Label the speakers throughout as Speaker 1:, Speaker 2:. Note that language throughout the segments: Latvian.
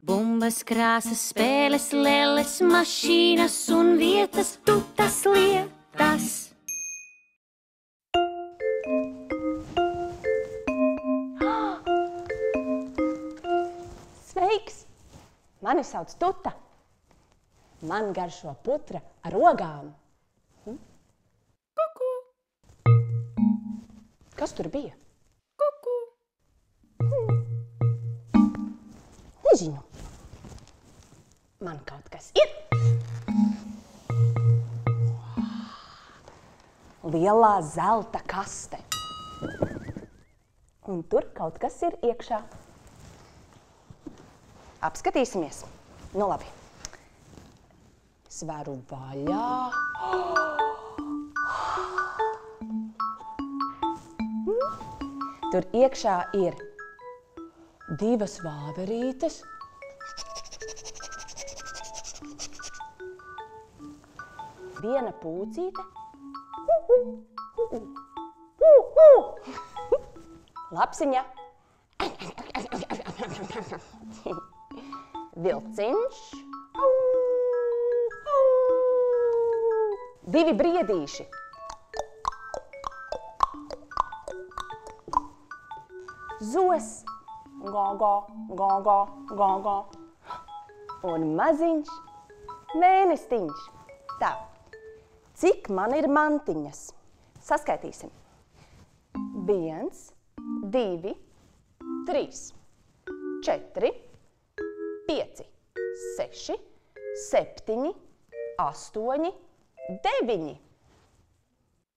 Speaker 1: Bumbas, krāsas, spēles, lelles, mašīnas un vietas, tutas lietas.
Speaker 2: Sveiks! Mani sauc Tuta. Man garšo putra ar ogām.
Speaker 1: Kuku!
Speaker 2: Kas tur bija?
Speaker 1: Kuku!
Speaker 2: Nezinu. Man kaut kas ir. Lielā zelta kaste. Un tur kaut kas ir iekšā. Apskatīsimies. Nu labi. Sveru vaļā. Tur iekšā ir 2 vāverītes. Viena pūcīte. Lapsiņa. Vilciņš. 2 briedīši. Zos. Go-go, go-go, go-go. Un maziņš mēnestiņš. Tā. Cik man ir mantiņas? Saskaitīsim. 1, 2, 3, 4, 5, 6, 7, 8, 9.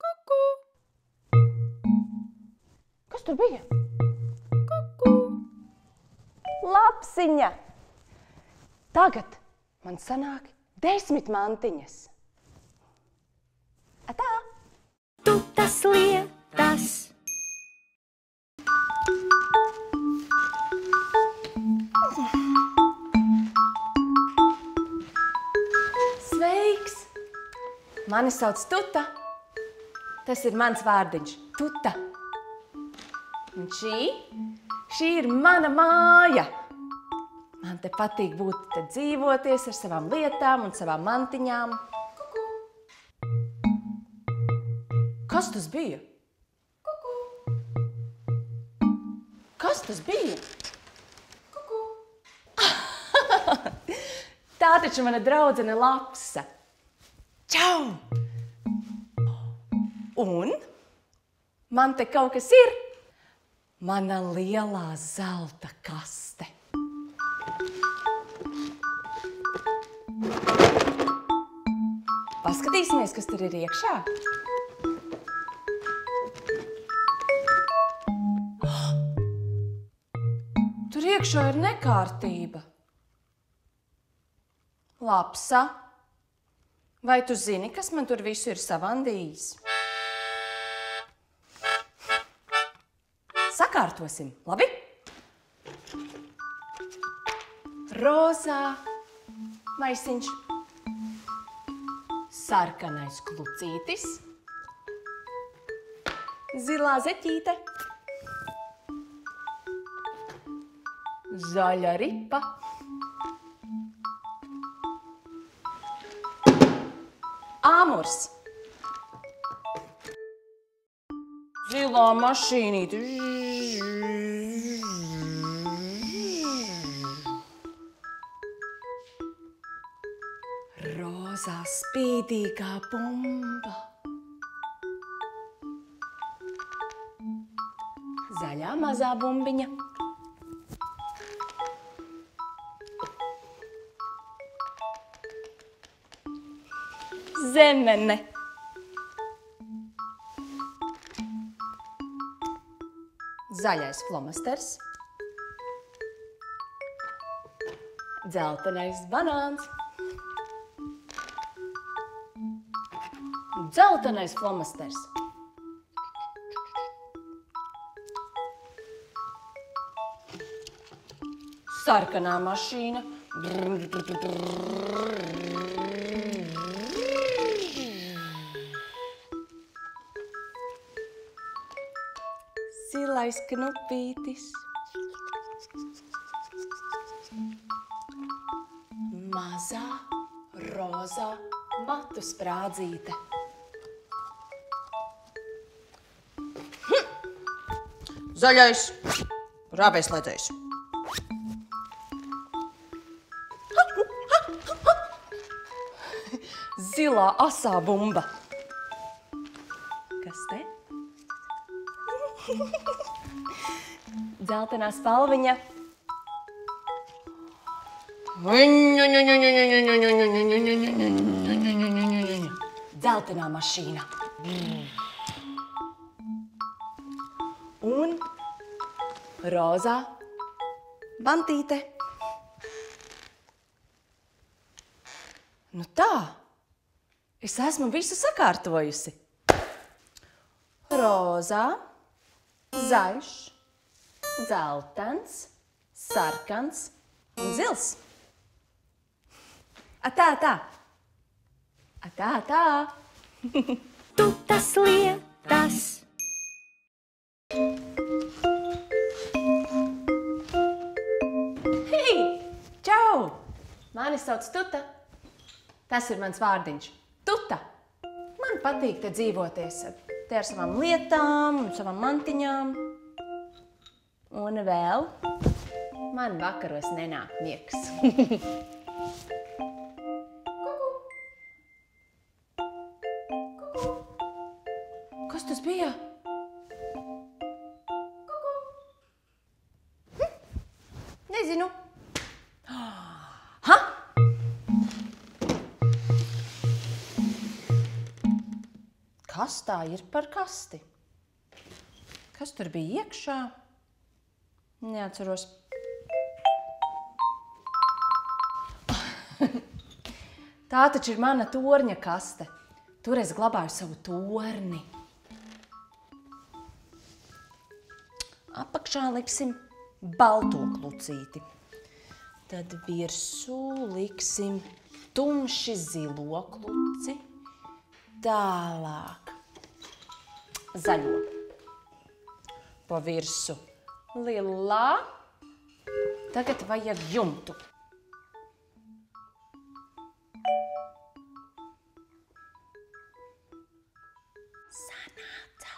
Speaker 1: Kuku!
Speaker 2: Kas tur bija?
Speaker 1: Kuku!
Speaker 2: Lapsiņa! Tagad man sanāk 10 mantiņas. Atā!
Speaker 1: Tutas lietas.
Speaker 2: Sveiks! Mani sauc Tuta. Tas ir mans vārdiņš – Tuta. Un šī ir mana māja. Man te patīk būt te dzīvoties ar savām lietām un savām mantiņām. Kuku! Kas tas bija? Kuku! Kas tas bija? Kuku! Tā taču mana draudzene Lapsa. Čau! Un man te kaut kas ir. Mana lielā zelta kaste. Paskatīsimies, kas tur ir iekšā. Tur iekšā ir nekārtība. Lapsa, vai tu zini, kas man tur visu ir savandījis? Sakārtosim, labi? Rozā maisiņš. Sarkanais klucītis, zilā zeķīte, zaļa ripa, āmurs, zilā mašīnīte, rozā spīdīgā bumba, zaļā mazā bumbiņa, zemene, zaļais flomasters, dzeltenais banāns, dzeltenais flomasters, sarkanā mašīna, zilais knupītis, mazā rozā matu sprādzīte.
Speaker 3: Zaļais, rāpēs ledzējs.
Speaker 2: Zilā asā bumba. Kas te? Dzeltenā spalviņa. Dzeltenā mašīna. Un rozā bantīte. Nu tā, es esmu visu sakārtojusi. Rozā, zaļš, dzeltens, sarkans un zils. Atā, atā. Atā, atā.
Speaker 1: Tutas lietas.
Speaker 2: Hei! Čau! Mani sauc Tuta. Tas ir mans vārdiņš. Tuta. Man patīk te dzīvoties. Te ar savām lietām un savām mantiņām. Un vēl man vakaros nenāk miegs. Kas tas bija? Nezinu. Ha? Kas tā ir par kasti? Kas tur bija iekšā? Neatceros. Tā taču ir mana torņa kaste. Tur es glabāju savu torni. Apakšā liksim balto klucīti. Tad virsū liksim tumši zilo kluci. Tālāk zaļo. Pa virsu lilā. Tagad vajag jumtu. Sanāca.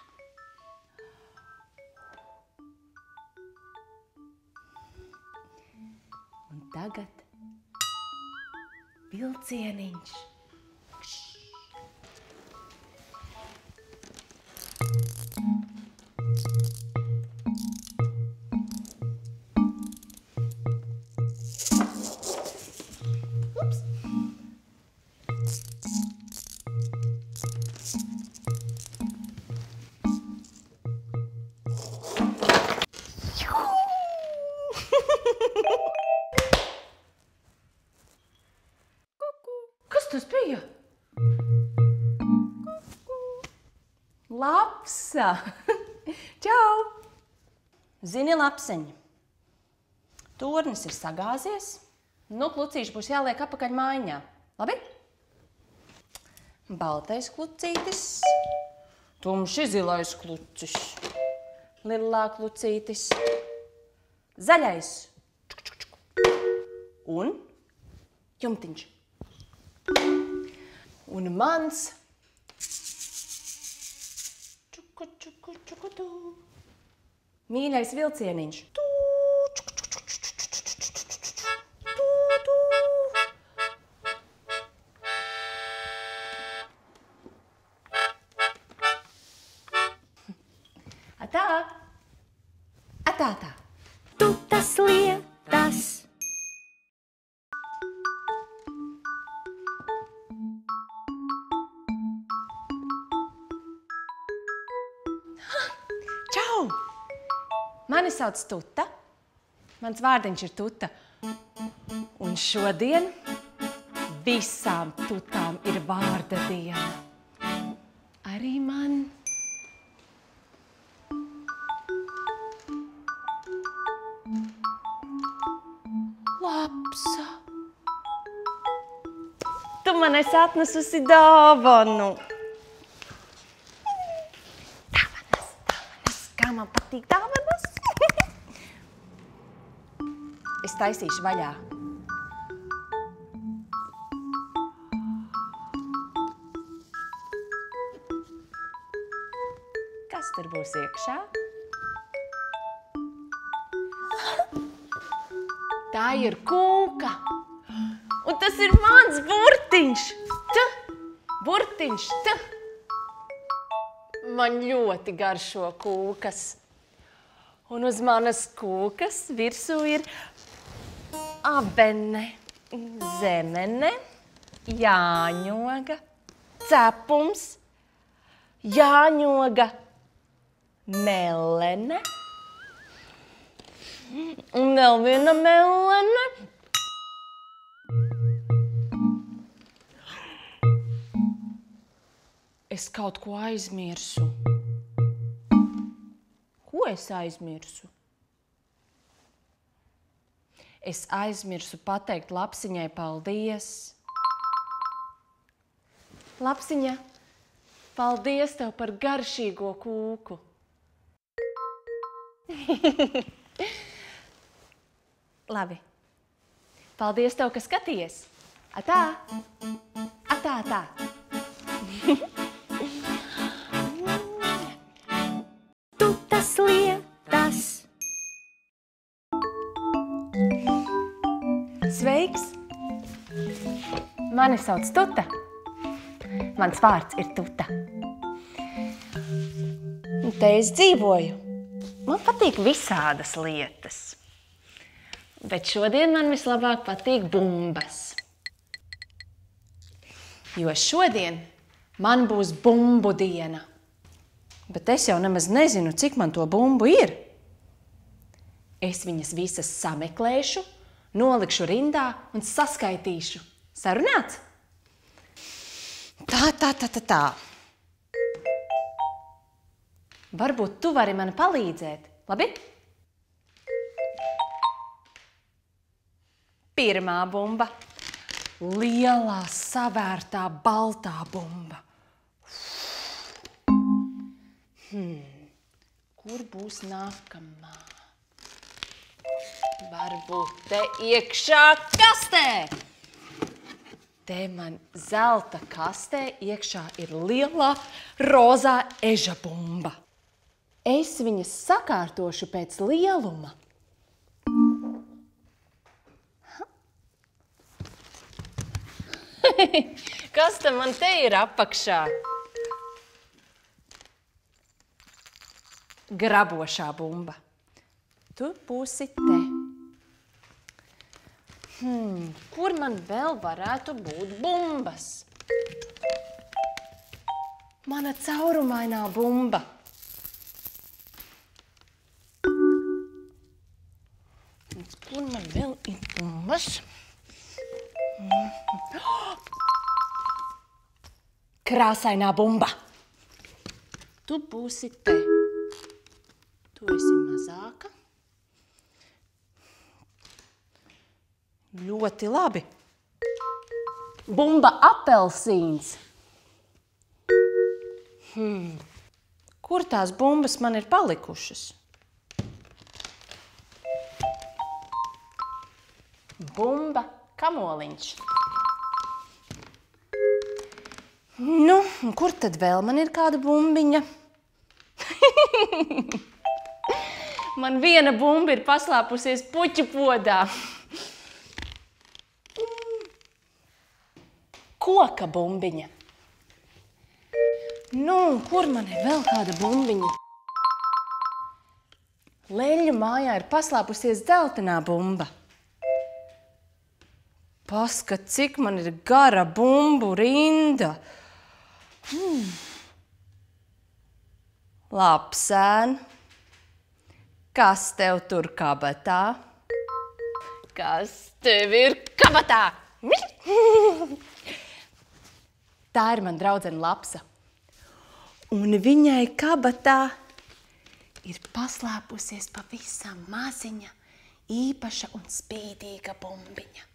Speaker 2: Un tagad vilcieniņš. Ups. Kas tas bija? Lapsa! Čau! Zini, lapseņi, tornis ir sagāzies, nu klucīši būs jāliek apakaļ mājiņā. Labi? Baltais klucītis, tumši zilais klucis, lilā klucītis, zaļais un jumtiņš. Un mans mīļais vilcieniņš. Atā! Atā, atā!
Speaker 1: Tutas lietas.
Speaker 2: Čau! Mani sauc Tuta. Mans vārdiņš ir Tuta. Un šodien visām tutām ir vārda diena. Arī man. Lapsa. Tu man esi atnesusi dāvanu. Kā man patīk dāvanas. Es taisīšu vaļā. kas tur būs iekšā? Tā ir kūka. Un tas ir mans burtiņš. Burtiņš. Man ļoti garšo kūkas. Un uz manas kūkas virsū ir abene, zemene, jāņoga, cepums, jāņoga, melene un vēl viena melene. Es kaut ko aizmirsu. Ko es aizmirsu? Es aizmirsu pateikt Lapsiņai paldies. Lapsiņa, paldies tev par garšīgo kūku. Labi. Paldies tev, ka skaties. Atā. Atā, atā.
Speaker 1: Tutas lietas.
Speaker 2: Sveiks! Mani sauc Tuta. Mans vārds ir Tuta. Un te es dzīvoju. Man patīk visādas lietas. Bet šodien man vislabāk patīk bumbas. Jo šodien man būs bumbu diena. Bet es jau nemaz nezinu, cik man to bumbu ir. Es viņas visas sameklēšu, nolikšu rindā un saskaitīšu. Sarunāts? Tā. Varbūt tu vari man palīdzēt, labi? Pirmā bumba. Lielā, savērtā, baltā bumba. Kur būs nākamā? Varbūt te iekšā kastē. Te man zelta kastē iekšā ir lielā rozā eža bumba. Es viņas sakārtošu pēc lieluma. Kas tam man te ir apakšā? Grabošā bumba. Tu būsi te. Kur man vēl varētu būt bumbas? Mana caurumainā bumba. Kur man vēl ir bumbas? Krāsainā bumba. Tu būsi te. Tu esi mazāka. Ļoti labi. Bumba apelsīns. Kur tās bumbas man ir palikušas? Bumba kamoliņš. Nu, kur tad vēl man ir kāda bumbiņa? Man viena bumba ir paslēpusies puķu podā. Koka bumbiņa. Nu, kur man ir vēl kāda bumbiņa? Leļu mājā ir paslēpusies dzeltenā bumba. Paskat, cik man ir gara bumbu rinda. Lapsēn, kas tev tur kabatā? Kas tev ir kabatā? Tā ir man draudzene Lapsa. Un viņai kabatā ir paslēpusies pavisam maziņa, īpaša un spīdīga bumbiņa.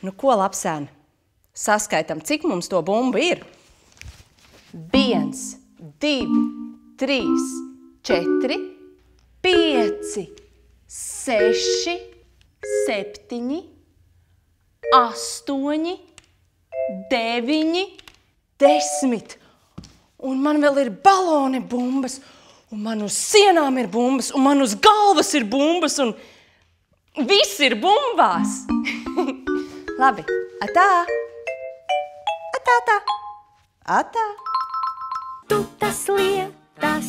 Speaker 2: Nu, ko, Lapsēn? Saskaitam, cik mums to bumbu ir? 1, 2, 3, 4, 5, 6, 7, 8, 9, 10. Un man vēl ir baloni bumbas, un man uz sienām ir bumbas, un man uz galvas ir bumbas, un viss ir bumbās. Labi, atā. Atā, atā. Atā.
Speaker 1: Tutas lietas.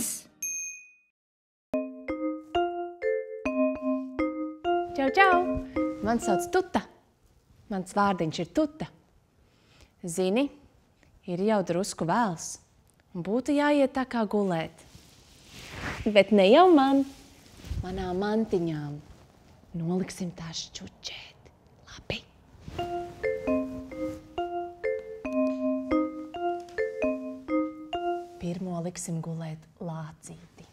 Speaker 2: Čau, čau. Man sauc Tuta. Mans vārdiņš ir Tuta. Zini, ir jau drusku vēls. Un būtu jāiet tā kā gulēt. Bet ne jau man, manām mantiņām. Noliksim tās čučēt. Labi? Pirmo liksim gulēt lācīti.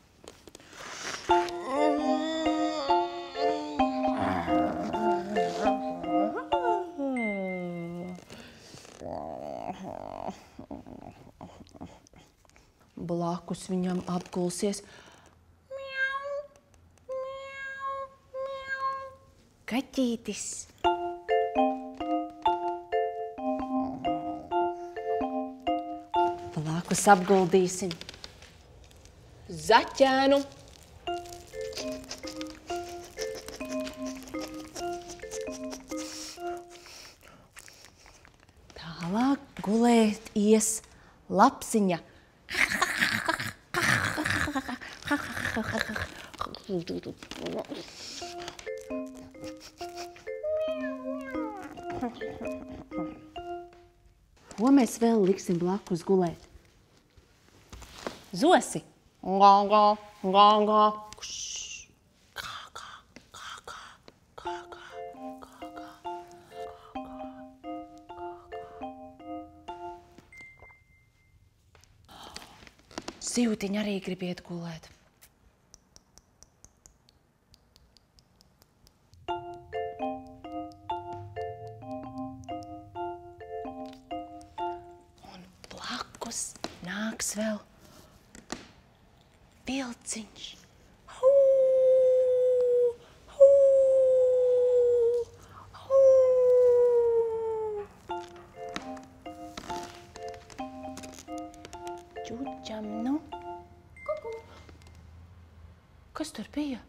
Speaker 2: Blakus viņam apgulsies kaķītis. Blakus apguldīsim zaķēnu. Tālāk gulēt ies lapsiņa. Ko mēs vēl liksim blakus gulēt? Zosi. Gā, gā, gā, gā. Gā, gā, gā, gā, gā, gā, gā, gā. Sīvtiņi arī grib iet gulēt. Un blakus nāks vēl vilciņš. Hū, hū, hū. Čučam, nu. Kuku. Kas tur bija?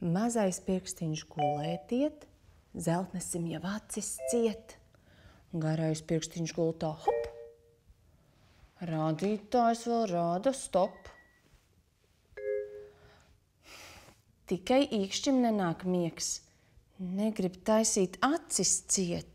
Speaker 2: Mazais pirkstiņš gulēt iet, zeltnesim jau acis ciet. Garais pirkstiņš gultā, hop. Rādītājs vēl rāda stop. Tikai īkšķim nenāk miegs. Negrib taisīt acis ciet.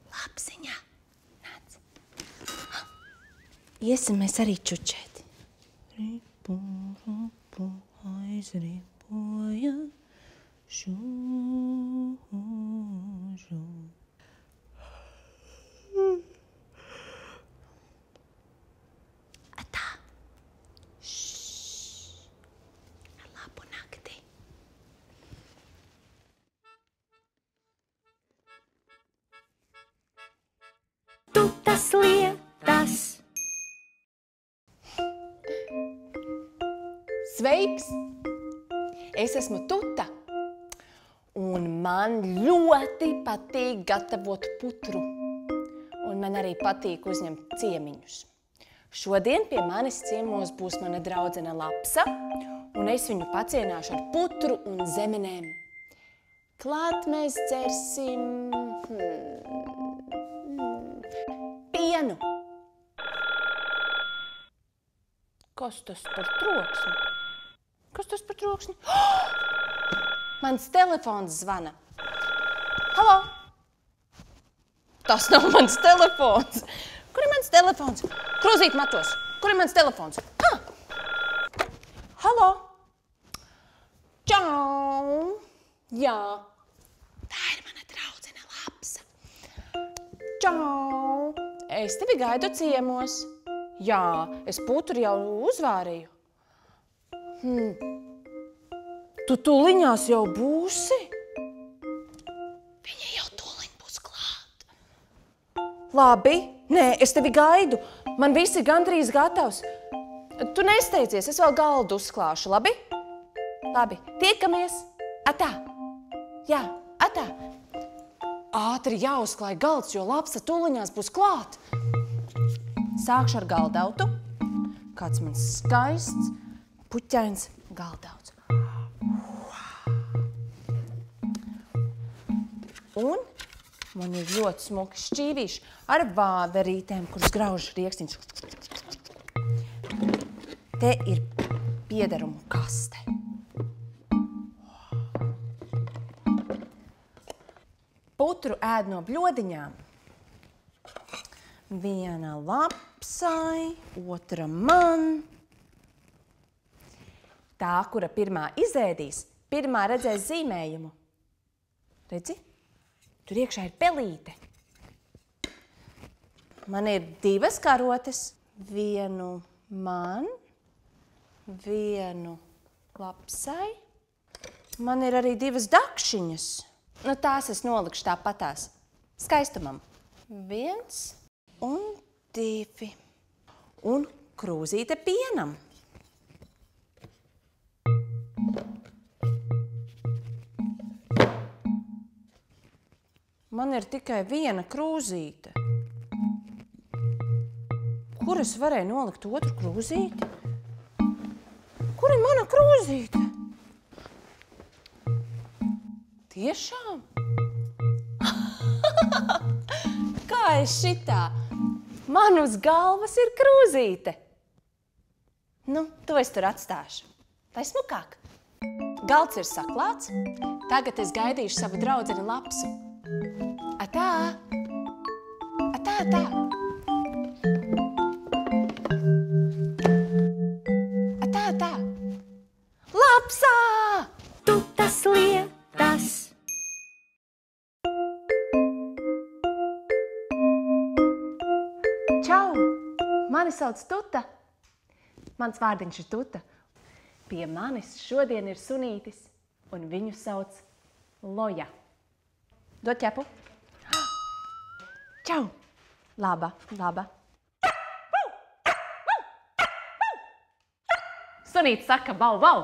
Speaker 2: Lapsiņa, nāc. Iesim mēs arī čučēt. Ripu, ripu, aizripoja, žu, žu. Atā. Šš. Labu nakti.
Speaker 1: Tutas lietas.
Speaker 2: Sveiks! Es esmu Tuta, un man ļoti patīk gatavot putru. Un man arī patīk uzņemt ciemiņus. Šodien pie manis ciemos būs mana draudzene Lapsa, un es viņu pacienāšu ar putru un zemenēm. Klāt mēs dzersim pienu. Kas tas par troksni? Kas tas par troksni? Mans telefons zvana. Halo? Tas nav mans telefons. Kur ir mans telefons? Krūzīt matos. Kur ir mans telefons? Halo? Čau! Jā. Tā ir Čau! Es tevi gaidu ciemos. Jā, es putru jau uzvārīju. Tu tūliņās jau būsi? Viņa jau tūliņ būs klāt. Labi, nē, es tevi gaidu. Man viss ir gandrīz gatavs. Tu nesteidzies, es vēl galdu uzklāšu, labi? Labi, tiekamies. Atā. Jā, atā. Ātri jāuzklāj galds, jo lapsa tūliņās būs klāt. Sākšu ar galdautu. Kāds man skaists, puķains galdauts. Un man ir ļoti smuki šķīvīši ar vāverītēm, kuras grauž rieksniņš. Te ir piederumu kaste. Putru ēd no bļodiņām. Viena lapsai, otra man. Tā, kura pirmā izēdīs, pirmā redzēs zīmējumu. Redzi? Tur iekšā ir pelīte. Man ir 2 karotes. Vienu man, vienu lapsai. Man ir arī 2 dakšiņas. Nu, tās es nolikšu tāpatās. Skaistumam. 1 un 2. Un krūzīte pienam. Man ir tikai 1 krūzīte. Kur es varēju nolikt otru krūzīti? Kur ir mana krūzīte? Tiešām? Kā es šitā? Man uz galvas ir krūzīte. Nu, to es tur atstāšu. Lai smukāk. Galds ir saklāts. Tagad es gaidīšu savu draudzeni lapsu. Atā! Atā, atā! Atā, atā! Lapsā!
Speaker 1: Tutas lietas.
Speaker 2: Čau! Mani sauc Tuta. Mans vārdiņš ir Tuta. Pie manis šodien ir sunītis, un viņu sauc Loja. Dod ķepu. Čau! Laba, laba. Sunītis saka bau, bau.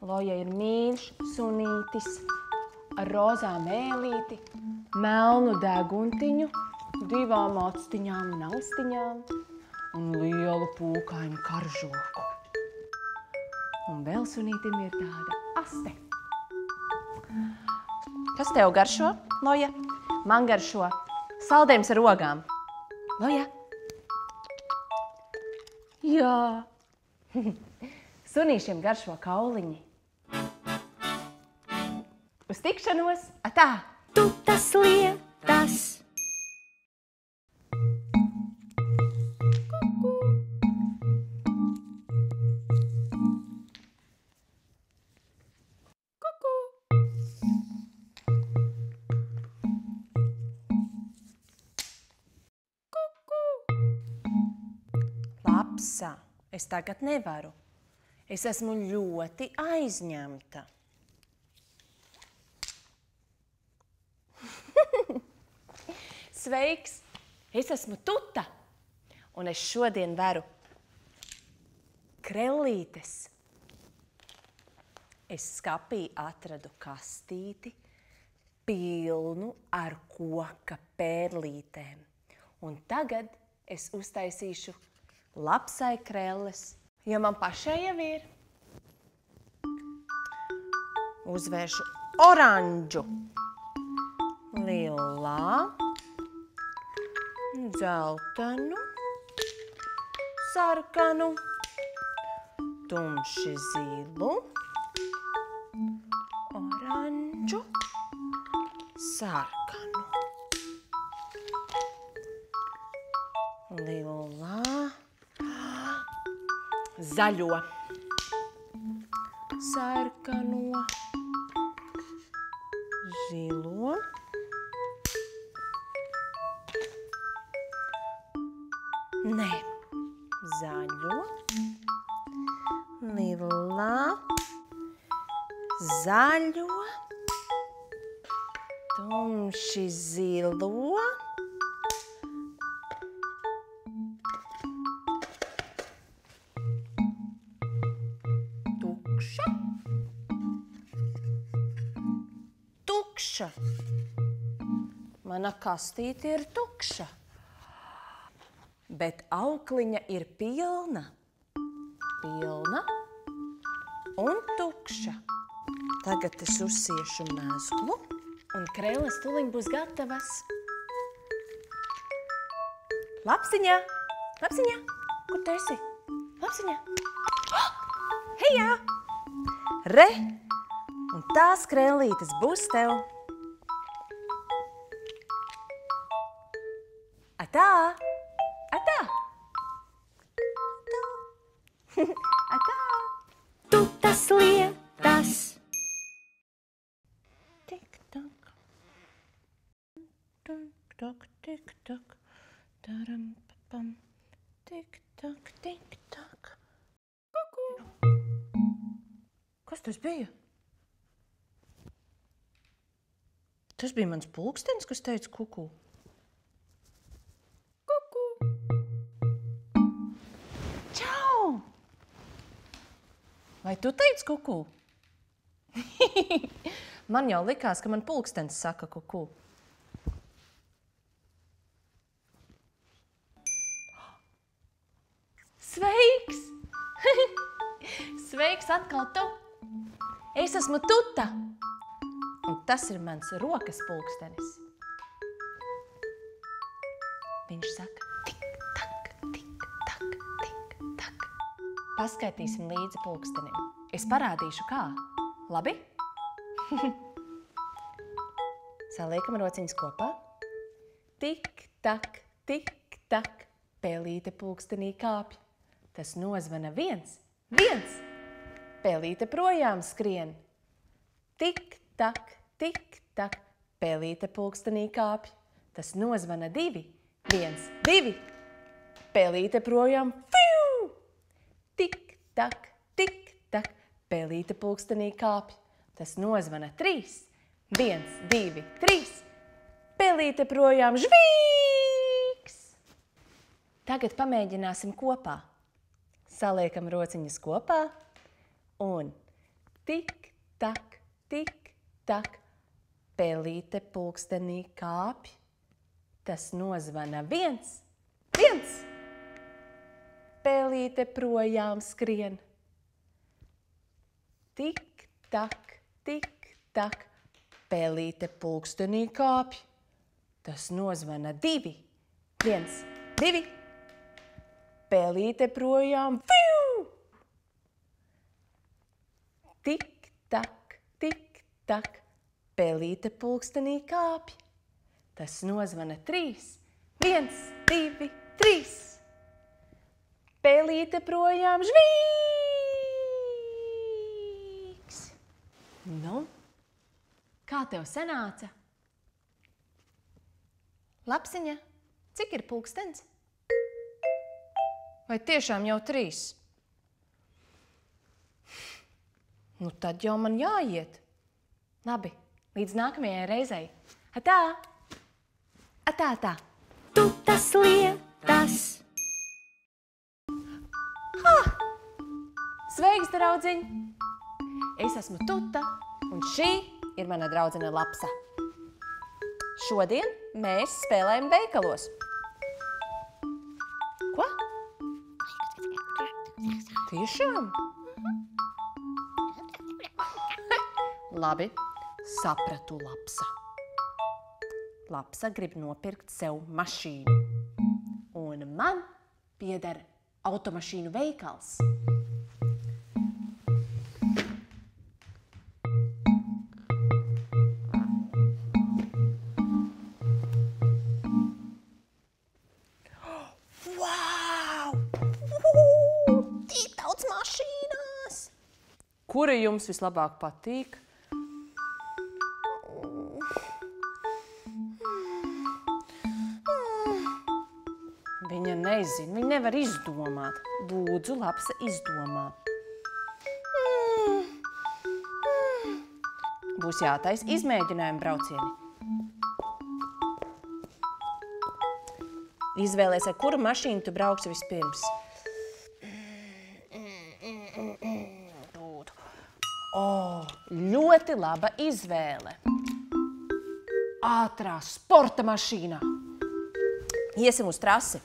Speaker 2: Loja ir mīļš sunītis ar rozā mēlīti, melnu deguntiņu, 2 actiņām un austiņām un lielu pūkainu karžoku. Un vēl sunītim ir tāda aste. Kas tev garšo, Loja? Man garšo saldējums ar ogām. Loja? Jā. Sunīšiem garšo kauliņi. Uz tikšanos, atā!
Speaker 1: Tutas lietas.
Speaker 2: Lapsā, es tagad nevaru. Es esmu ļoti aizņemta. Sveiks! Es esmu Tuta, un es šodien veru krellītes. Es skapī atradu kastīti pilnu ar koka pērlītēm. Un tagad es uztaisīšu lapsai krelles, jo man pašai jau ir. Uzvēršu oranžu, lilā, dzeltenu, sarkanu, tumši zilu, oranžu, sarkanu, lilā, zaļo, sarkano, zilo, zaļo, lilā, zaļo, tumši zilo, tukša, tukša. Mana kastīte ir tukša, bet aukliņa ir pilna, pilna un tukša. Tagad es uzsiešu mezglu, un krēles tuliņ būs gatavas. Lapsiņā, lapsiņā, kur tu esi? Lapsiņā. Hejā! Re, un tās krēlītes būs tev. Atā, atā, atā, atā.
Speaker 1: Tutas lietas.
Speaker 2: Tik tak, tik tak, tik tak, taram papam, tik tak, tik tak. Kuku. Kas tas bija? Tas bija mans pulkstenis, kas teica kuku. Čau! Vai tu teici kuku? Man jau likās, ka man pulkstenis saka kuku. Sveiks! Sveiks atkal tu! Es esmu Tuta! Un tas ir mans rokas pulkstenis. Viņš saka tik, tak, tik, tak, tik, tak. Paskaitīsim līdzi pulkstenim. Es parādīšu kā. Labi? Saliekam rociņas kopā. Tik, tak, pelīte pulkstenī kāpj. Tas nozvana 1, 1. Pelīte projām skrien. Tik, tak, pelīte pulkstenī kāpj. Tas nozvana 2, 1, 2. Pelīte projām fiu! Tik, tak, pelīte pulkstenī kāpj. Tas nozvana 3, 1, 2, 3. Pelīte projām žvīks! Tagad pamēģināsim kopā. Saliekam rociņas kopā un tik, tak, pelīte pulkstenī kāpj. Tas nozvana 1, 1. Pelīte projām skrien. Tik, tak, pelīte pulkstenī kāpj. Tas nozvana 2, 1, 2. Pelīte projām fiu! Tik, tak, pelīte pulkstenī kāpj. Tas nozvana 3, 1, 2, 3. Pelīte projām žvīks! Nu, kā tev sanāca? Lapsiņa, cik ir pulkstens? Vai tiešām jau 3? Nu, tad jau man jāiet. Labi, līdz nākamajai reizei. Atā! Atā, atā!
Speaker 1: Tutas lietas.
Speaker 2: Ha! Sveiks, draudziņ! Es esmu Tuta, un šī ir mana draudzene Lapsa. Šodien mēs spēlējam veikalos. Ko? Tiešām? Labi, sapratu, Lapsa. Lapsa grib nopirkt sev mašīnu. Un man pieder automašīnu veikals. Tik daudz mašīnās! Kura jums vislabāk patīk? Viņa nezinu, viņa nevar izdomāt. Lūdzu, Lapsa, izdomā. Būs jātais izmēģinājumi braucieni. Izvēlies, ar kuru mašīnu tu brauksi vispirms. Ļoti laba izvēle. Ātrā sporta mašīnā. Iesim uz trasi.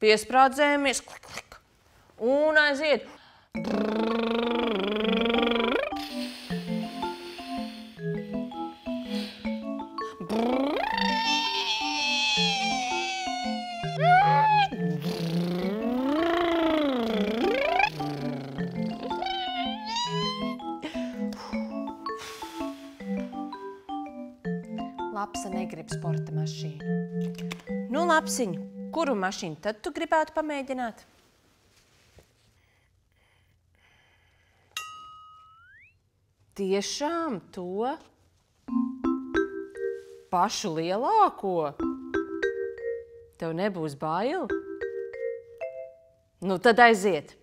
Speaker 2: Piesprādzējamies, klik, klik. Un aiziet. Lapsa negrib sporta mašīnu. Nu, Lapsiņ, kuru mašīnu tad tu gribētu pamēģināt? Tiešām to pašu lielāko? Tev nebūs bail? Nu, tad aiziet.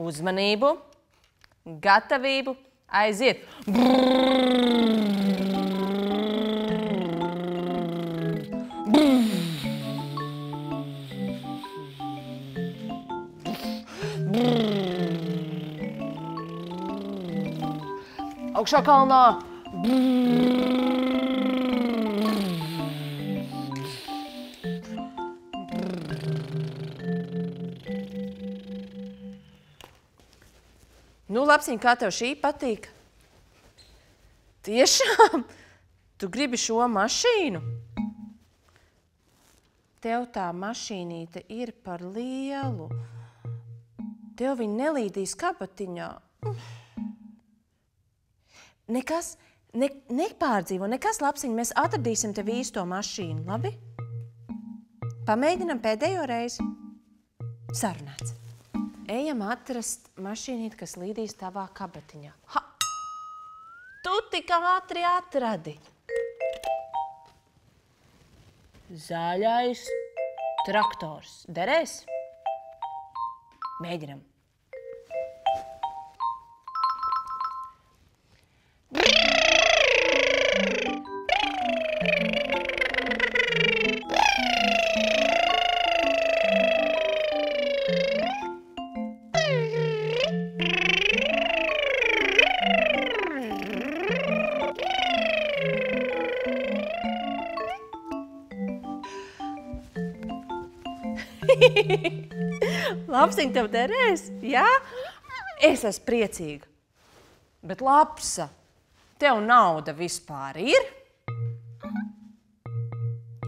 Speaker 2: Uzmanību, gatavību, aiziet. Augšā kalnā. Nu, Lapsiņ, kā tev šī patīk? Tiešām? Tu gribi šo mašīnu? Tev tā mašīnīte ir par lielu. Tev viņa nelīdīs kabatiņā. Nekas, nepārdzīvo, nekas, Lapsiņ, mēs atradīsim tev īsto mašīnu, labi? Pamēģinam pēdējo reizi. Sarunāts. Ejam atrast mašīnīti, kas līdīs tavā kabatiņā. Ha! Tu tik ātri atradi. Zaļais traktors. Derēs? Mēģinam. Lapsiņ, tev derēs? Jā? Es esmu priecīga. Bet, Lapsa, tev nauda vispār ir?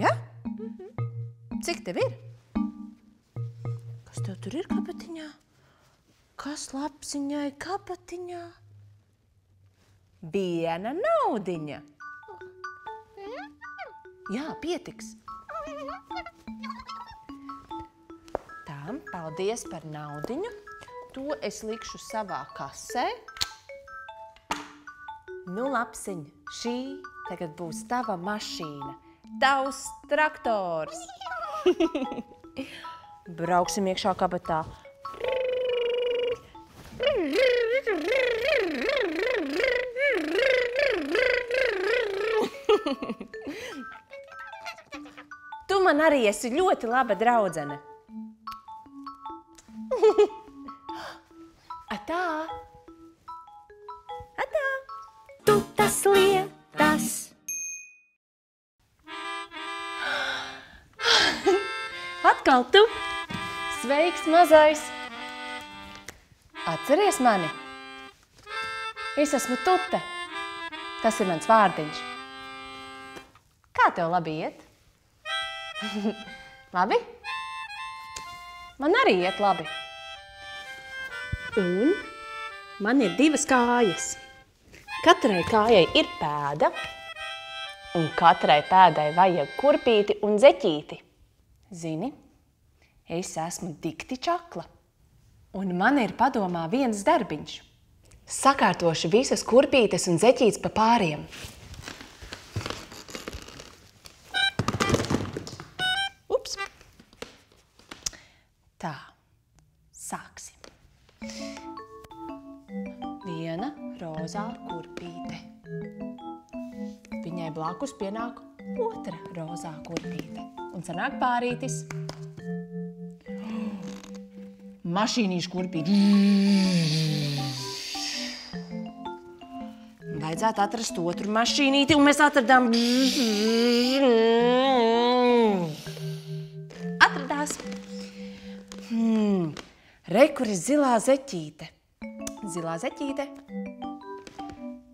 Speaker 2: Jā? Cik tev ir? Kas tev tur ir kabatiņā? Kas Lapsiņai kabatiņā? Viena naudiņa. Jā, pietiks. Paldies par naudiņu. To es likšu savā kasē. Nu, Lapsiņ, šī tagad būs tava mašīna. Tavs traktors. Brauksim iekšā kabatā. Tu man arī esi ļoti laba draudzene. Atā! Atā!
Speaker 1: Tu tas lietas!
Speaker 2: Atkal tu! Sveiks, mazais! Atceries mani? Es esmu Tute. Tas ir mans vārdiņš. Kā tev labi iet? Labi? Man arī iet labi. Un man ir divas kājas. Katrai kājai ir pēda, un katrai pēdai vajag kurpīti un zeķīti. Zini, es esmu dikti čakla, un man ir padomā viens darbiņš Sakārtošu visas kurpītes un zeķītes pa pāriem. Ups! Tā, sāksim. Viena rozā kurpīte. Viņai blakus pienāk otra rozā kurpīte. Un sanāk pārītis. Mašīnīšu kurpīte. Vajadzētu atrast otru mašīnīti, un mēs atradām. Atradās. Re, kur ir zilā zeķīte. Zilā zeķīte.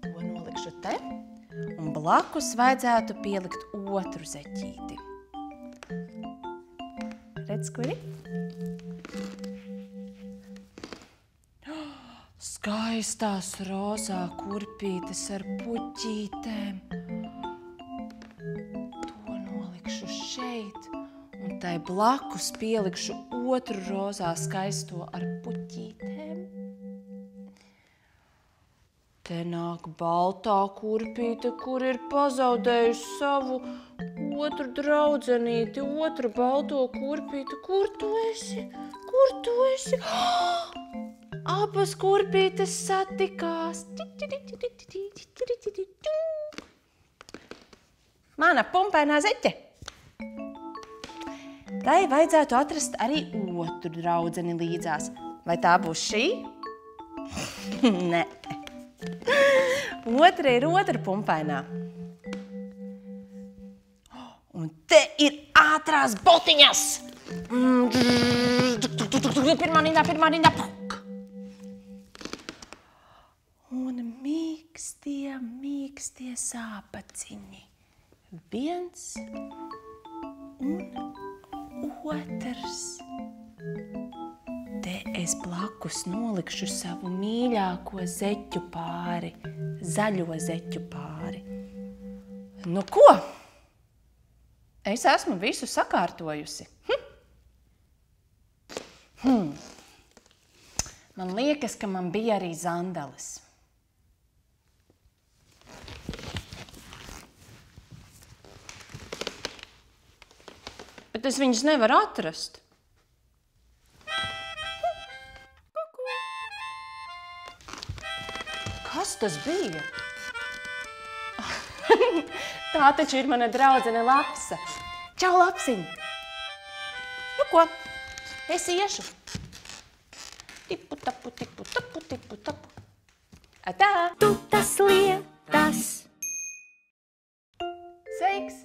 Speaker 2: To nolikšu te. Un blakus vajadzētu pielikt otru zeķīti. Redz, kur ir? Skaistās rozā kurpītes ar puķītēm. To nolikšu šeit, un tai blakus pielikšu otru rozā skaisto ar puķītēm. Te nāk baltā kurpīte, kur ir pazaudējusi savu otru draudzenīti, otru balto kurpīti. Kur tu esi? Kur tu esi? Abas kurpītes satikās. Mana pumpainā zeķe. Tai vajadzētu atrast arī otru draudzeni līdzās. Vai tā būs šī? Nē. Otra ir otra pumpainā. Un te ir ātrās botiņas. Pirmā rindā. Un mīkstie sāpaciņi. Viens un otrs. Te es blakus nolikšu savu mīļāko zeķu pāri, zaļo zeķu pāri. Nu ko? Es esmu visu sakārtojusi. Man liekas, ka man bija arī zandalis. Bet es viņus nevaru atrast. Kas tas bija? Tā taču ir mana draudzene Lapsa. Čau, Lapsiņ! Nu ko, es iešu. Tipu, tapu. Atā!
Speaker 1: Tutas lietas.
Speaker 2: Sveiks!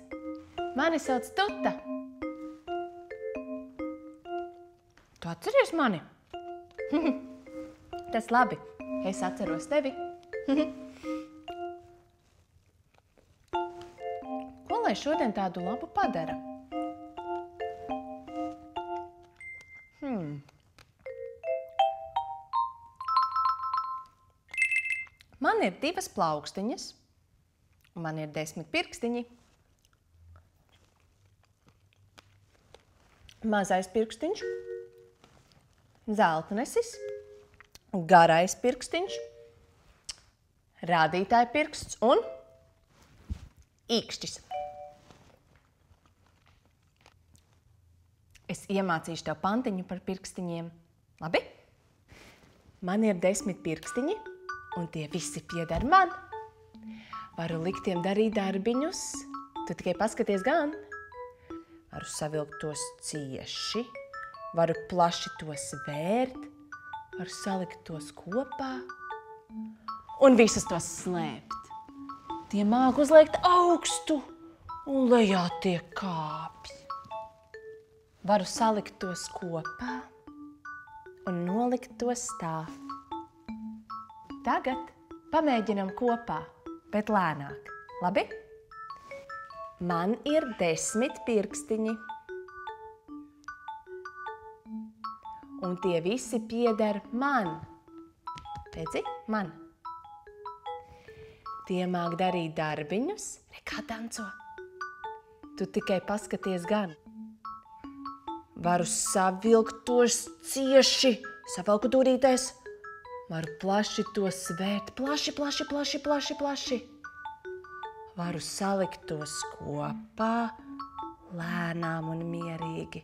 Speaker 2: Mani sauc Tuta. Tu atceries mani? Tas labi. Es atceros tevi. Ko lai šodien tādu labu padara? Man ir 2 plaukstiņas, un man ir 10 pirkstiņi. Mazais pirkstiņš, zeltnesis, garais pirkstiņš, rādītāja pirksts un īkšķis. Es iemācīšu tev pantiņu par pirkstiņiem. Labi? Man ir 10 pirkstiņi, un tie visi pieder man. Varu likt tiem darīt darbiņus. Tu tikai paskaties gan. Varu savilkt tos cieši, varu plaši tos vērt, varu salikt tos kopā un visus tos slēpt. Tie māk uzliekt augstu un lejā tie kāpj. Varu salikt tos kopā un nolikt tos tā. Tagad pamēģinam kopā, bet lēnāk. Labi? Man ir 10 pirkstiņi. Un tie visi pieder man. Redzi? Man. Tie māk darīt darbiņus. Re, kā danco. Tu tikai paskaties gan. Varu savilkt tos cieši. Savelku dūrītēs. Varu plaši to svērt, plaši. Varu salikt tos kopā, lēnām un mierīgi.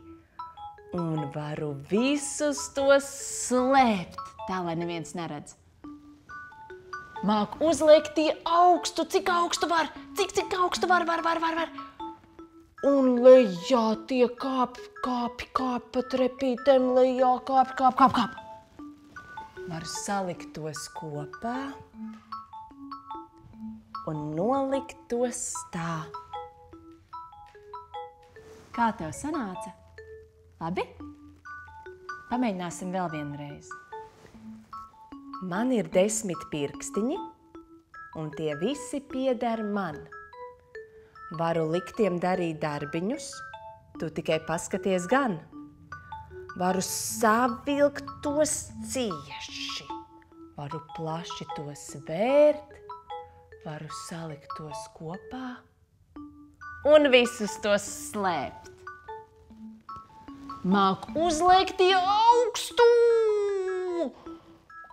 Speaker 2: Un varu visus tos slēpt, tā lai neviens neredz. Māku uzliekt tie augstu, cik augstu var, cik augstu var. Un lejā tie kāp pa trepītēm lejā, kāp. Varu salikt tos kopā un nolikt tos tā. Kā tev sanāca? Labi? Pamēģināsim vēl vienreiz. Man ir 10 pirkstiņi, un tie visi pieder man. Varu likt tiem darīt darbiņus, tu tikai paskaties gan. Varu savilkt tos cieši, varu plaši tos vērt, varu salikt tos kopā un visus tos slēpt. Māku uzliekt tie augstu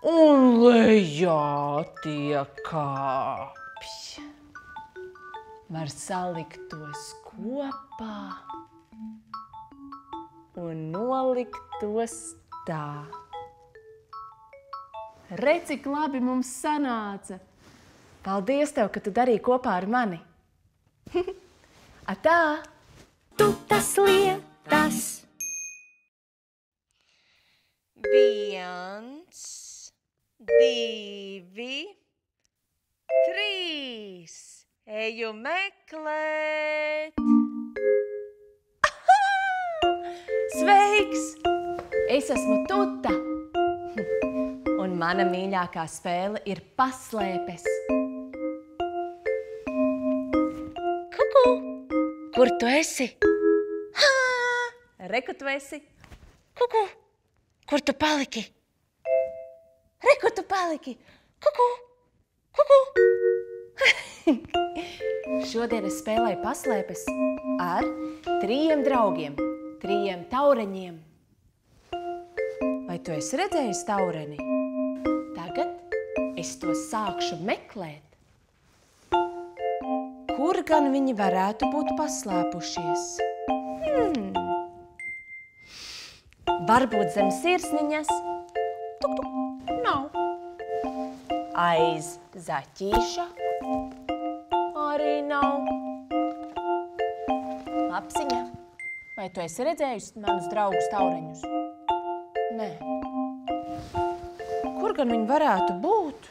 Speaker 2: un lejā tie kāpj. Var salikt tos kopā un nolikt tos tā. Redz, cik labi mums sanāca. Paldies tev, ka tu darīji kopā ar mani. Atā!
Speaker 1: Tu tas lietas.
Speaker 3: 1, 2, 3. Eju meklēt.
Speaker 2: Sveiks! Es esmu Tuta. Un mana mīļākā spēle ir paslēpes.
Speaker 1: Kuku, kur tu esi?
Speaker 2: Reku tu esi?
Speaker 1: Kuku, kur tu paliki?
Speaker 2: Reku tu paliki?
Speaker 1: Kuku, kuku.
Speaker 2: Šodien es spēlēju paslēpes ar 3 draugiem, 3 taureņiem. Vai tu esi redzējis taureni? Tagad es to sākšu meklēt. Kur gan viņi varētu būt paslēpušies? Varbūt zem sirsniņas? Tuk, tuk, nav. Aiz zaķīša? Arī nav. Lapsiņa, vai tu esi redzējusi manus draugus taureņus? Nē. Kur gan viņi varētu būt?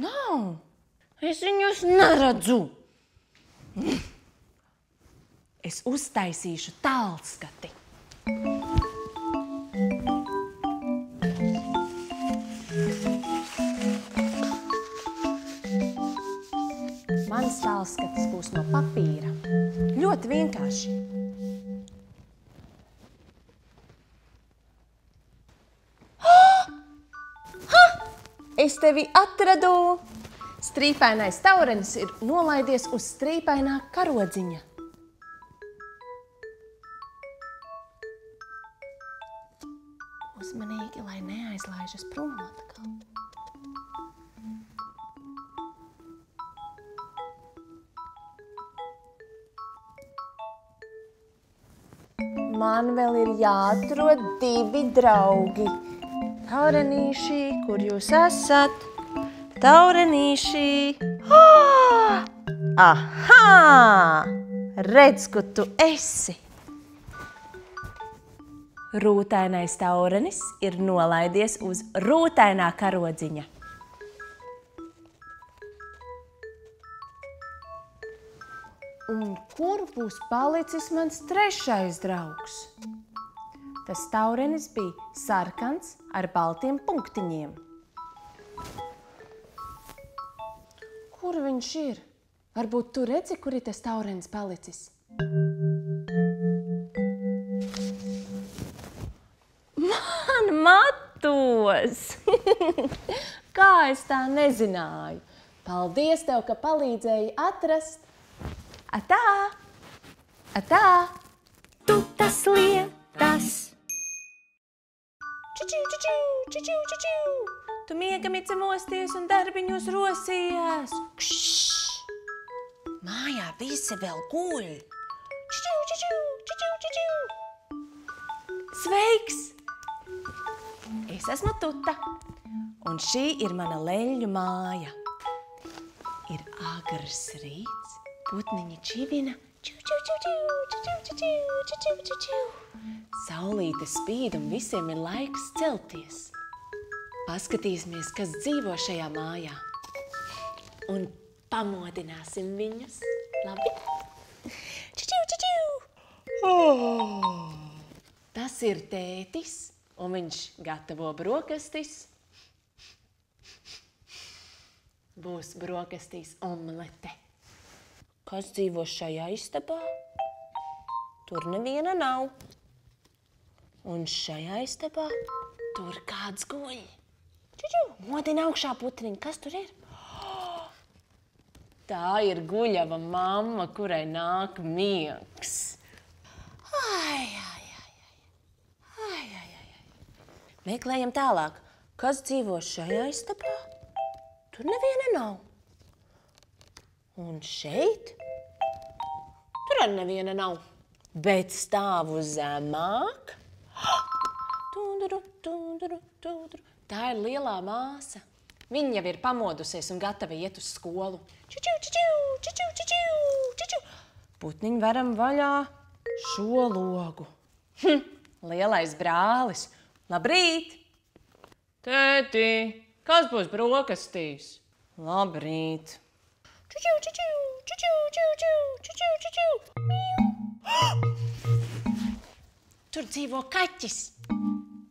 Speaker 2: Nav. Es viņus neredzu. Es uztaisīšu tālskati. Mans tālskatis būs no papīra. Ļoti vienkārši. Es tevi atradu! Strīpainais taurenis ir nolaidies uz strīpainā karodziņa. Uzmanīgi, lai neaizlaižas prom atkal. Man vēl ir jāatrod 2 draugi. Taurenīši, kur jūs esat? Taurenīši! Aha! Redz, kur tu esi! Rūtainais taurenis ir nolaidies uz rūtainā karodziņa. Un kur būs palicis mans 3. draugs? Tas taurenis bija sarkans ar baltiem punktiņiem. Kur viņš ir? Varbūt tu redzi, kur ir tas taurenis palicis? Man matos! Kā es tā nezināju? Paldies tev, ka palīdzēji atrast! Atā! Atā!
Speaker 1: Tu tas lietas.
Speaker 2: Čičiu, čičiu, čičiu, čičiu. Tu miegamice mosties un darbiņos rosījās. Kšš!
Speaker 1: Mājā visi vēl guļ.
Speaker 2: Čičiu, čičiu, čičiu, čičiu. Sveiks! Es esmu Tuta, un šī ir mana leļļu māja. Ir agrs rīts, putniņi čivina. Čiu, čiu, čiu, čiu, čiu, čiu, čiu, čiu, čiu, čiu. Saulīte spīd un visiem ir laiks celties. Paskatīsimies, kas dzīvo šajā mājā. Un pamodināsim viņus. Labi? Čičiu, čičiu! Tas ir tētis, un viņš gatavo brokastis. Būs brokastīs omelete. Kas dzīvo šajā istabā? Tur neviena nav. Un šajā istabā tur kāds guļ. Čičiu, modina augšā putniņu. Kas tur ir? Tā ir guļava mamma, kurai nāk miegs. Ai, ai, ai, ai, ai, ai, ai. Meklējam tālāk. Kas dzīvo šajā istabā? Tur neviena nav. Un šeit? Tur arī neviena nav. Bet stāvu zemāk. Tunduru, tunduru, tunduru. Tā ir lielā māsa. Viņa jau ir pamodusies un gatava iet uz skolu. Čičiu, čičiu, čičiu, čičiu, čičiu. Putniņi varam vaļā šo logu. Lielais brālis. Labrīt! Tēti, kas būs brokastīs? Labrīt! Čičiu, čičiu, čičiu, čičiu, čičiu, čičiu. Tur dzīvo kaķis.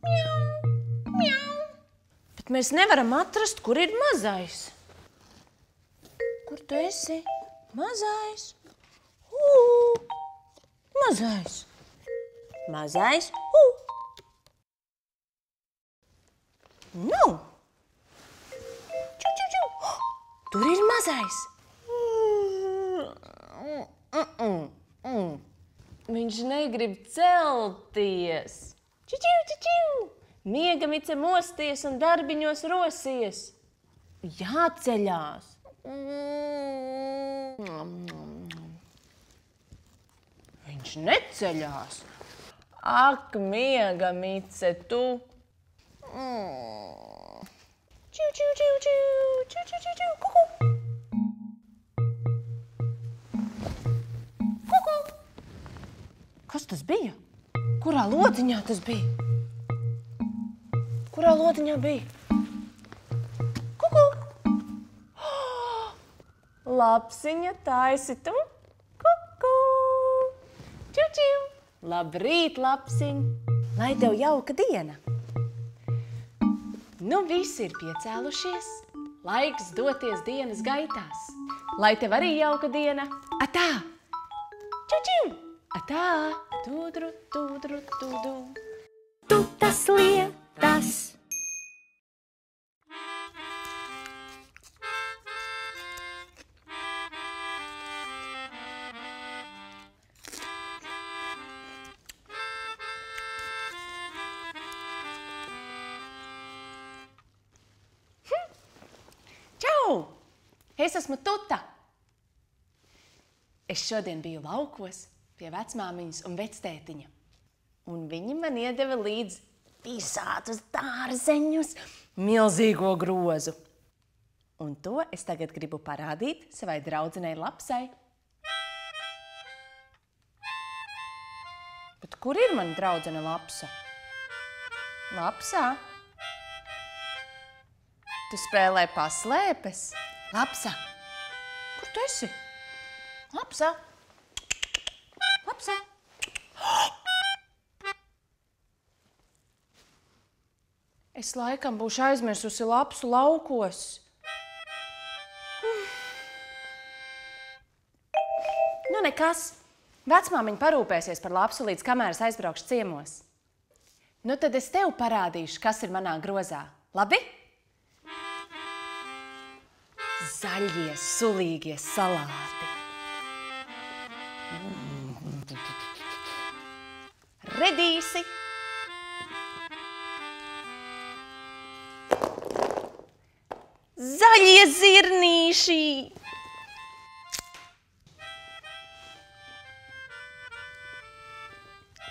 Speaker 2: Miau, miau. Bet mēs nevaram atrast, kur ir mazais. Kur tu esi? Mazais. Mazais. Mazais. Nav. Čiu, čiu, čiu. Tur ir mazais. Viņš negrib celties. Čičiu, čičiu. Miegamice mosties un darbiņos rosies. Jāceļās. Viņš neceļās. Ak, miegamice, tu. Čiu, čiu, čiu, čiu, čiu, čiu, čiu, čiu, kuku. Kuku. Kas tas bija? Kurā lodziņā tas bija? Kurā lodziņā bija? Kuku! Lapsiņa, tā esi tu? Kuku! Čiu, čiu! Labrīt, lapsiņ! Lai tev jauka diena! Nu, visi ir piecēlušies. Laiks doties dienas gaitās. Lai tev arī jauka diena! Atā! Čiu, čiu! Atā! Tudru, tudru, tudu!
Speaker 1: Tutas lietas.
Speaker 2: Čau! Es esmu Tuta. Es šodien biju laukos pie vecmāmiņas un vectētiņa. Un viņi man iedeva līdz visādus dārzeņus, milzīgo grozu. Un to es tagad gribu parādīt savai draudzenei Lapsai. Bet kur ir mana draudzene Lapsa? Lapsā? Tu spēlē paslēpes? Lapsa, kur tu esi? Lapsa! Lapsa! Es laikam būšu aizmirsusi Lapsu laukos. Nu nekas. Vecmāmiņa parūpēsies par Lapsu, līdz kamēr es aizbraukšu ciemos. Nu tad es tev parādīšu, kas ir manā grozā. Labi? Zaļie, sulīgie salāti. Redīsi.
Speaker 3: Zaļie zirnīši!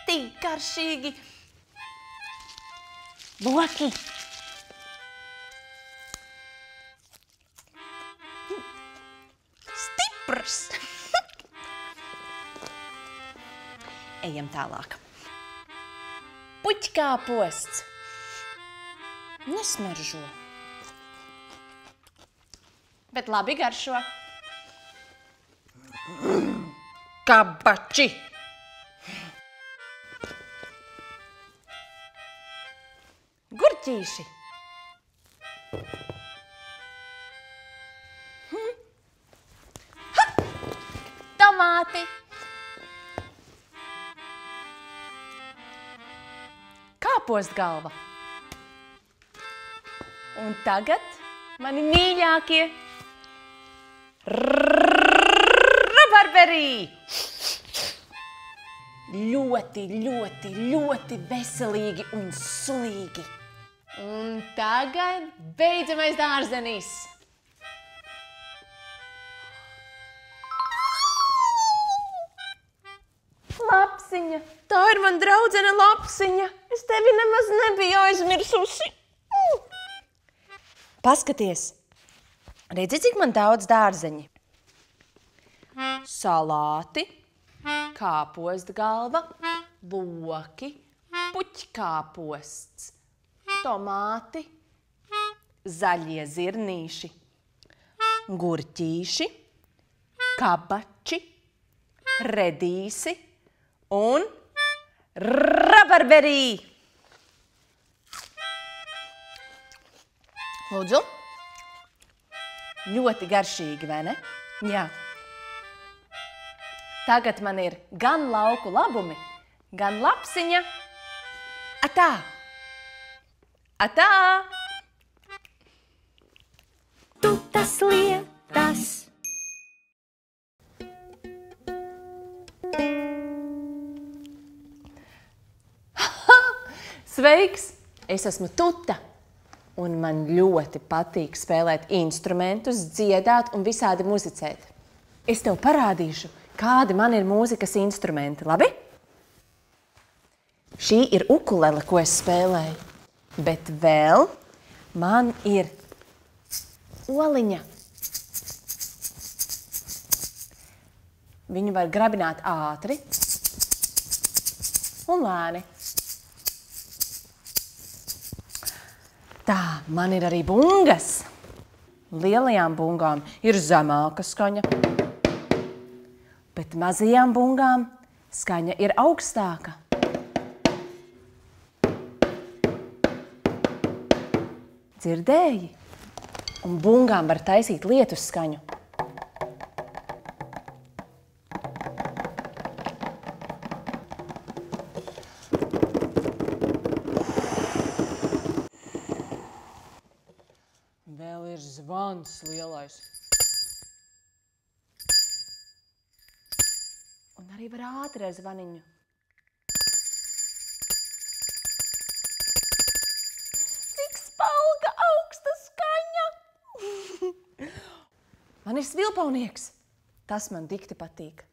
Speaker 3: Tik garšīgi! Loki! Stiprs! Ejam tālāk. Puķkāposts. Nesmaržo. Bet labi garšo. Kabači. Gurķīši. Tomāti. Kāpostgalva. Un tagad mani mīļākie rabarberī. Ļoti, ļoti, ļoti veselīgi un sulīgi.
Speaker 2: Un tagad beidzamais dārzenis. Lapsiņa.
Speaker 3: Tā ir man draudzene Lapsiņa. Es tevi nemaz nebiju aizmirsusi. Paskaties. Redzi, cik man daudz dārzeņi. Salāti,
Speaker 2: Kāpostgalva, loki, puķkāposts, tomāti,
Speaker 3: zaļie zirnīši, gurķīši, kabači, redīsi un rabarberī. Lūdzu. Ļoti garšīgi, vai ne? Jā.
Speaker 2: Tagad man ir gan lauku labumi, gan Lapsiņa.
Speaker 3: Atā! Atā!
Speaker 1: Tutas lietas.
Speaker 2: Sveiks! Es esmu Tuta. Un man ļoti patīk spēlēt instrumentus, dziedāt un visādi muzicēt. Es tev parādīšu, kādi man ir mūzikas instrumenti, labi? Šī ir ukulele, ko es spēlēju. Bet vēl man ir oliņa. Viņu var grabināt ātri un lēni. Tā, man ir arī bungas. Lielajām bungām ir zemāka skaņa, bet mazajām bungām skaņa ir augstāka. Dzirdēji? Un bungām var taisīt lietus skaņu. Vēl ir zvans lielais. Un arī var ātri ar zvaniņu. Cik spalga augsta skaņa! Man ir svilpaunieks. Tas man dikti patīk.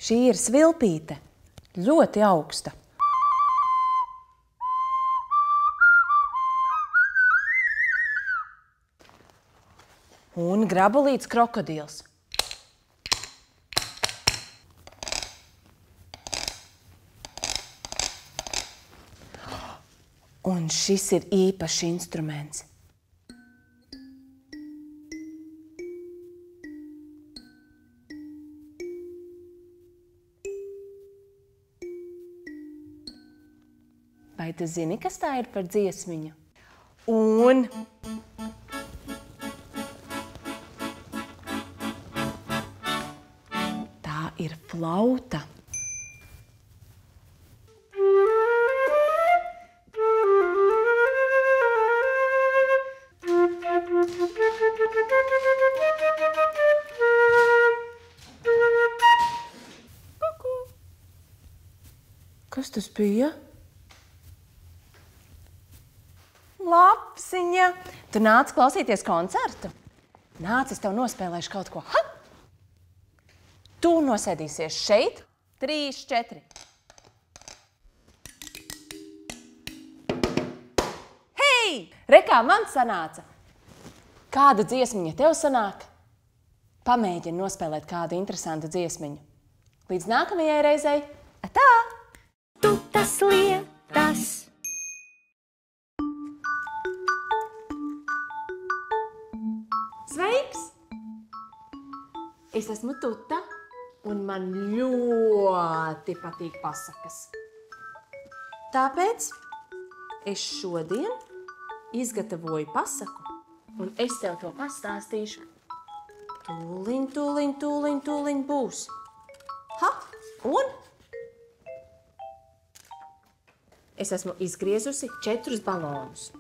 Speaker 2: Šī ir svilpīte. Ļoti augsta. Un grabulīts krokodils. Un šis ir īpašs instruments. Vai tu zini, kas tā ir par dziesmiņu? Un tā ir flauta. Kas Kas tas bija? Lapsiņa! Tu nāc klausīties koncertu? Nāc, es tev nospēlēšu kaut ko. Ha! Tu nosēdīsies šeit. 3, 4. Hei! Re, kā man sanāca. Kāda dziesmiņa tev sanāk? Pamēģini nospēlēt kādu interesantu dziesmiņu. Līdz nākamajai reizei. Atā!
Speaker 1: Tu tas lietas.
Speaker 2: Sveiks! Es esmu Tuta, un man ļoti patīk pasakas. Tāpēc es šodien izgatavoju pasaku, un es tev to pastāstīšu. Tūliņ būs. Ha! Un es esmu izgriezusi 4 balonus.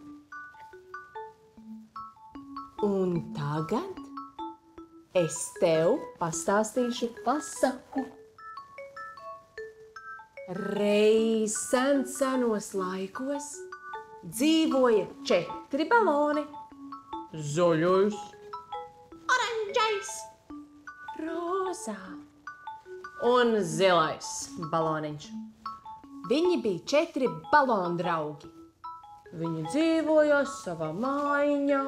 Speaker 2: Un tagad es tev pastāstīšu pasaku. Reiz senos laikos dzīvoja 4 baloni. Zaļais, oranžais, rozā un zilais baloniņš. Viņi bija 4 balonu draugi. Viņi dzīvoja savā mājiņā.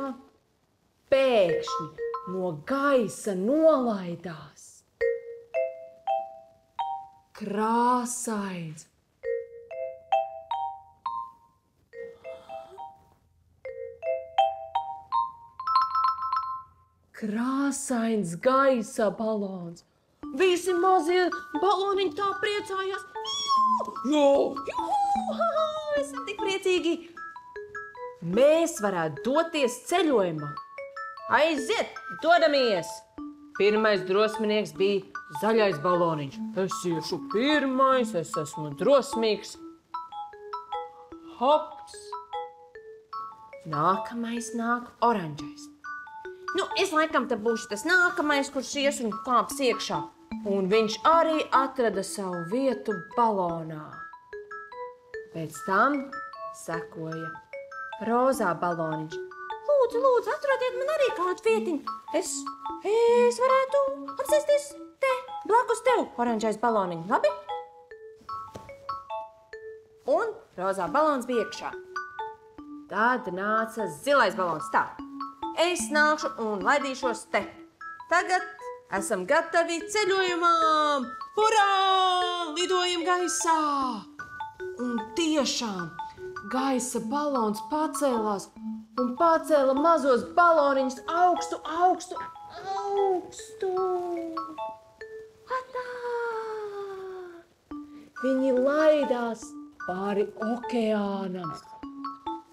Speaker 2: Pēkšņi no gaisa nolaidās krāsains. Krāsains gaisa balons. Visi mazie baloniņi tā priecājās. Juhu, esam tik priecīgi. Mēs varētu doties ceļojumā. Aiziet, dodamies! Pirmais drosminieks bija zaļais baloniņš. Es iešu pirmais, es esmu drosmīgs. Hops! Nākamais nāk oranžais. Nu, es laikam te būšu tas nākamais, kurš ies un kāps iekšā. Un viņš arī atrada savu vietu balonā. Pēc tam sekoja rozā baloniņš. Lūdzu, atrodiet man arī kādu vietiņu. Es varētu apsēsties te, blakus tev, oranžais baloniņš, labi? Un rozā balons bija iekšā. Tad nāca zilais balons. Tā, es nākšu un laidīšos te. Tagad esam gatavi ceļojumam. Hurā! Lidojam gaisā! Un tiešām gaisa balons pacēlās un pacēla mazos baloniņus augstu. Atā! Viņi laidās pāri okeānam.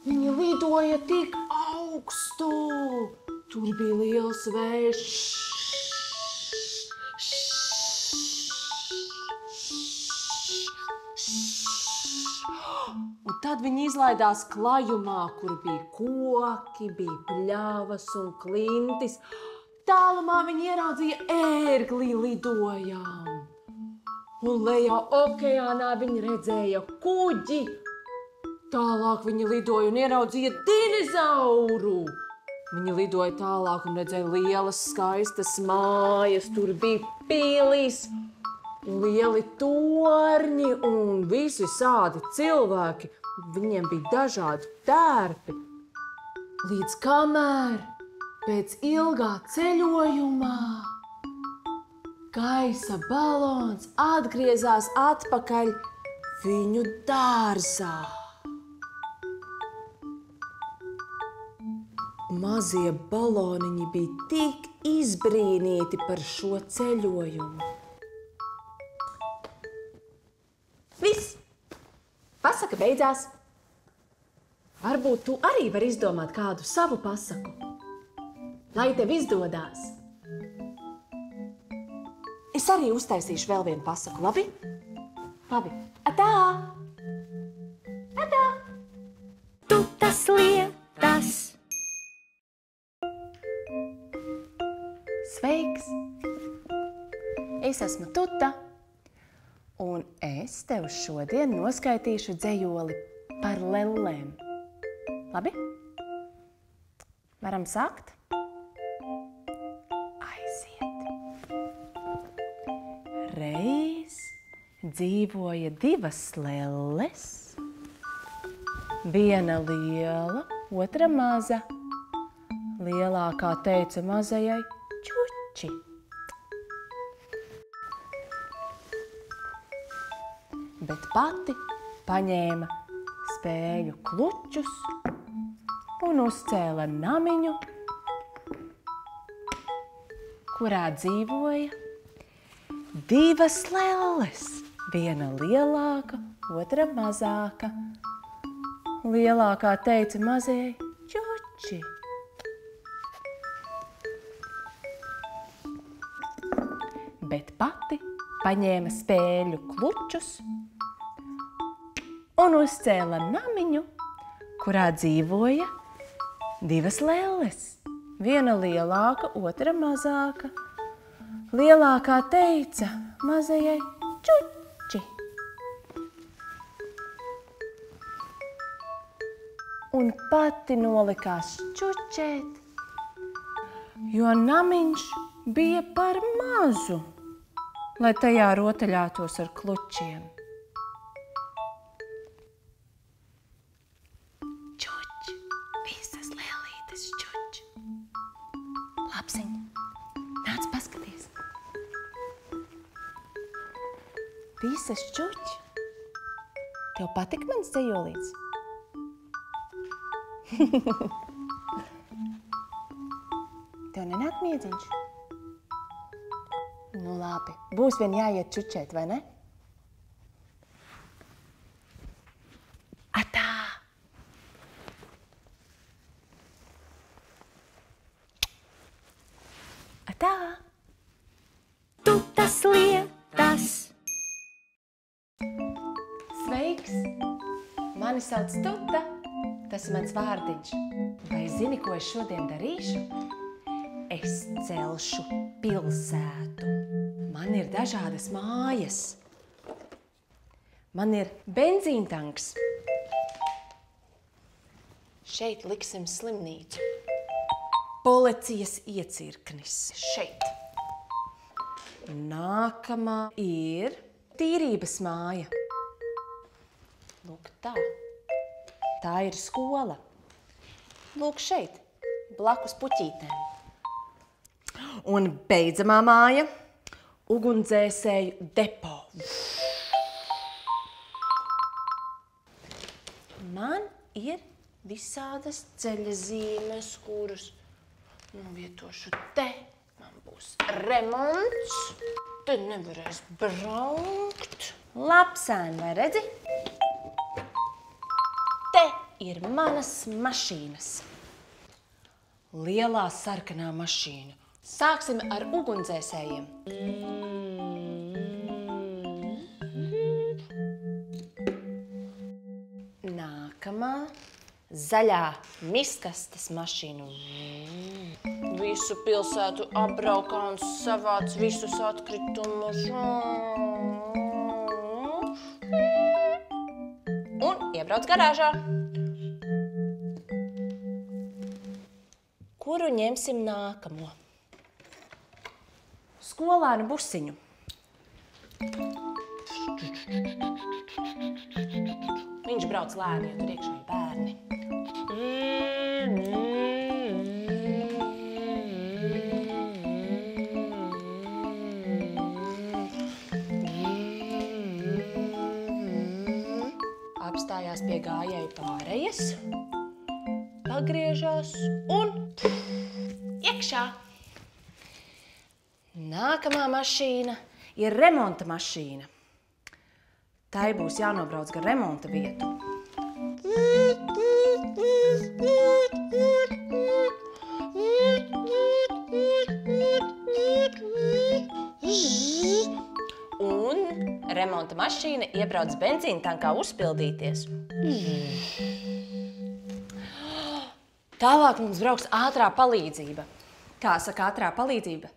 Speaker 2: Viņi lidoja tik augstu. Tur bija liels vējš. Un tad viņi izlaidās klajumā, kur bija koki, bija pļavas un klintis. Tālumā viņi ieraudzīja ērgli lidojām. Un lejā okeānā viņi redzēja kuģi. Tālāk viņi lidoja un ieraudzīja dinozauru. Viņi lidoja tālāk un redzēja lielas, skaistas mājas. Tur bija pilis, lieli torņi un visi sādi cilvēki. Viņiem bija dažādi tērpi. Līdz kamēr pēc ilgā ceļojumā gaisa balons atgriezās atpakaļ viņu dārzā. Mazie baloniņi bija tik izbrīnīti par šo ceļojumu. Viss! Pasaka beidzās. Varbūt tu arī vari izdomāt kādu savu pasaku. Lai tev izdodās. Es arī uztaisīšu vēl vienu pasaku, labi? Labi. Atā! Atā!
Speaker 1: Tu tas lietas.
Speaker 2: Sveiks! Es esmu Tuta, Un es tev šodien noskaitīšu dzejoli par lellēm. Labi? Varam sākt? Aiziet! Reiz dzīvoja divas lelles. Viena liela, otra maza. Lielākā teica mazajai čuči. Bet pati paņēma spēļu klučus un uzcēla namiņu, kurā dzīvoja divas lelles. Viena lielāka, otra mazāka. Lielākā teica mazajai čuči. Bet pati paņēma spēļu klučus un uzcēla namiņu, kurā dzīvoja divas lelles. Viena lielāka, otra mazāka. Lielākā teica mazajai čuči. Un pati nolikās čučēt, jo namiņš bija par mazu, lai tajā rotaļātos ar klučiem. Čuč, visas lēlītes čuč. Lapsiņ, nāc paskaties. Visas čuč. Tev patik mans dzejolīts? Tev nenāk miedziņš? Nu labi, būs vien jāiet čučēt, vai ne? Atā! Atā!
Speaker 1: Tutas lietas.
Speaker 2: Sveiks! Mani sauc Tuta. Tas ir mans vārdiņš. Vai zini, ko es šodien darīšu? Es celšu pilsētu. Man ir dažādas mājas. Man ir benzīntanks. Šeit liksim slimnīcu. Policijas iecirknis. Šeit. Nākamā ir tīrības māja. Lūk tā. Tā ir skola. Lūk šeit, blakus puķītēm. Un beidzamā māja – ugunsdzēsēju depo. Man ir visādas ceļazīmes, kurus novietošu te. Man būs remonts. Te nevarēs braukt. Lapsēn, vai redzi? Te ir manas mašīnas. Lielā sarkanā mašīna. Sāksim ar ugunsdzēsējiem. Nākamā zaļā miskastes mašīna. Visu pilsētu apbraukā un savāc visus atkritumus. Un iebrauc garāžā. Kuru ņemsim nākamo? Skolānu busiņu. Viņš brauc lēni, jo tur iekšā ir bērni. Apstājās pie gājēju pārejas, pagriežās un iekšā. Nākamā mašīna ir remonta mašīna. Tai būs jānobrauc gar remonta vietu. Un remonta mašīna iebrauc benzīna tankā uzpildīties. Tālāk mums brauks ātrā palīdzība. Kā saka ātrā palīdzība?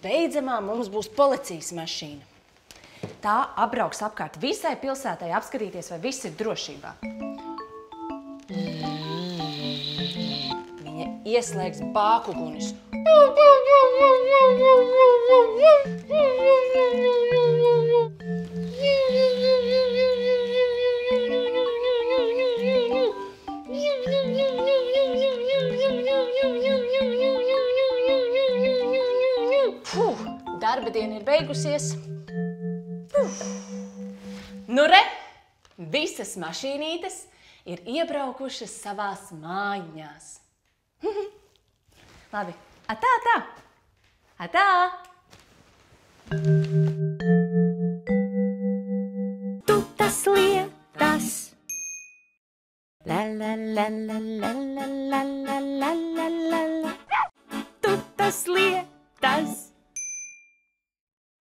Speaker 2: beidzamā mums būs policijas mašīna. Tā apbrauks apkārt visai pilsētai apskatīties, vai viss ir drošībā. Viņa ieslēgs bākugunis. Darba diena ir beigusies. Nu re, visas mašīnītes ir iebraukušas savās mājiņās. Labi, atā, atā! Atā!
Speaker 1: Tutas lietas. La la la la la la la la la la